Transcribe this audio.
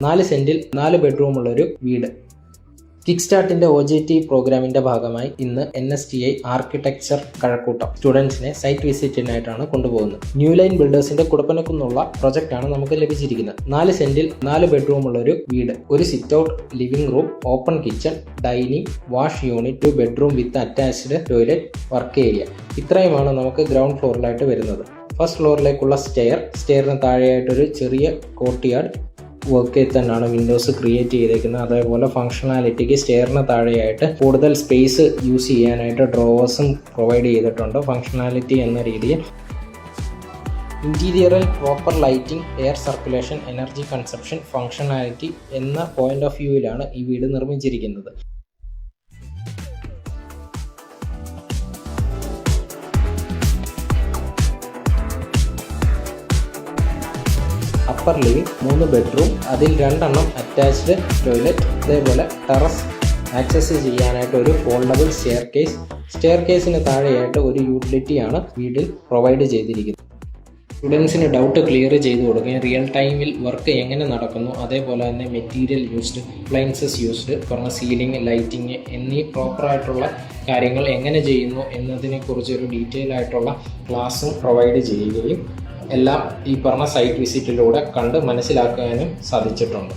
4 സെന്റിൽ 4 ബെഡ്റൂമുള്ളൊരു വീട്. Kick സ്റ്റാർട്ടിന്റെ OJT പ്രോഗ്രാമിന്റെ ഭാഗമായി ഇന്ന് NSTI ആർക്കിടെക്ചർ കഴക്കൂട്ടം സ്റ്റുഡൻസിനെ സൈറ്റ് വിസിറ്റിനായിട്ടാണ് കൊണ്ടുപോകുന്നത്. ന്യൂ ലൈൻ ബിൽഡേഴ്സിന്റെ കുടപ്പനക്കുന്നുള്ള പ്രൊജക്റ്റാണ് നമുക്ക് ലഭിച്ചിരിക്കുന്നത്. 4 സെന്റിൽ 4 ബെഡ്റൂമുള്ളൊരു വീട്, ഒരു sit out, living room, open kitchen, dining, wash unit, 2 bedroom with attached toilet, work area. ഇത്രയുമാണ് നമുക്ക് ഗ്രൗണ്ട് ഫ്ലോറിലായിട്ട് വരുന്നത്. ഫസ്റ്റ് ഫ്ലോറിലേക്കുള്ള സ്റ്റെയറിന് താഴെയായിട്ടൊരു ചെറിയ കോർട്ട്യാർഡ് വർക്കിൽ തന്നെയാണ് വിൻഡോസ് ക്രിയേറ്റ് ചെയ്തേക്കുന്നത്. അതേപോലെ ഫംഗ്ഷനാലിറ്റിക്ക് സ്റ്റെയറിന് താഴെയായിട്ട് കൂടുതൽ സ്പേസ് യൂസ് ചെയ്യാനായിട്ട് ഡ്രോവേഴ്സും പ്രൊവൈഡ് ചെയ്തിട്ടുണ്ട്. ഫംഗ്ഷനാലിറ്റി എന്ന രീതിയിൽ ഇന്റീരിയറിൽ proper lighting, air circulation, energy consumption, functionality എന്ന പോയിന്റ് ഓഫ് വ്യൂവിലാണ് ഈ വീട് നിർമ്മിച്ചിരിക്കുന്നത്. അപ്പർ ലിവിംഗ്, 3 ബെഡ്റൂം, അതിൽ 2 എണ്ണം അറ്റാച്ച്ഡ് ടോയ്ലറ്റ്. അതേപോലെ ടെറസ് ആക്സസ് ചെയ്യാനായിട്ട് ഒരു ഫോൾഡബിൾ സ്റ്റെയർ കേസിന് താഴെയായിട്ട് ഒരു യൂട്ടിലിറ്റിയാണ് വീട്ടിൽ പ്രൊവൈഡ് ചെയ്തിരിക്കുന്നത്. സ്റ്റുഡൻസിന് ഡൗട്ട് ക്ലിയർ ചെയ്ത് കൊടുക്കുകയും റിയൽ ടൈമിൽ വർക്ക് എങ്ങനെ നടക്കുന്നു, അതേപോലെ തന്നെ മെറ്റീരിയൽ യൂസ്ഡ്, അപ്ലയൻസസ് യൂസ്ഡ്, പറഞ്ഞ സീലിംഗ്, ലൈറ്റിംഗ് എന്നീ പ്രോപ്പറായിട്ടുള്ള കാര്യങ്ങൾ എങ്ങനെ ചെയ്യുന്നു എന്നതിനെക്കുറിച്ചൊരു ഡീറ്റെയിൽ ആയിട്ടുള്ള ക്ലാസ്സും പ്രൊവൈഡ് ചെയ്യുകയും എല്ലാം ഈ പറഞ്ഞ സൈറ്റ് വിസിറ്റിലൂടെ കണ്ട് മനസ്സിലാക്കാനും സാധിച്ചിട്ടുണ്ട്.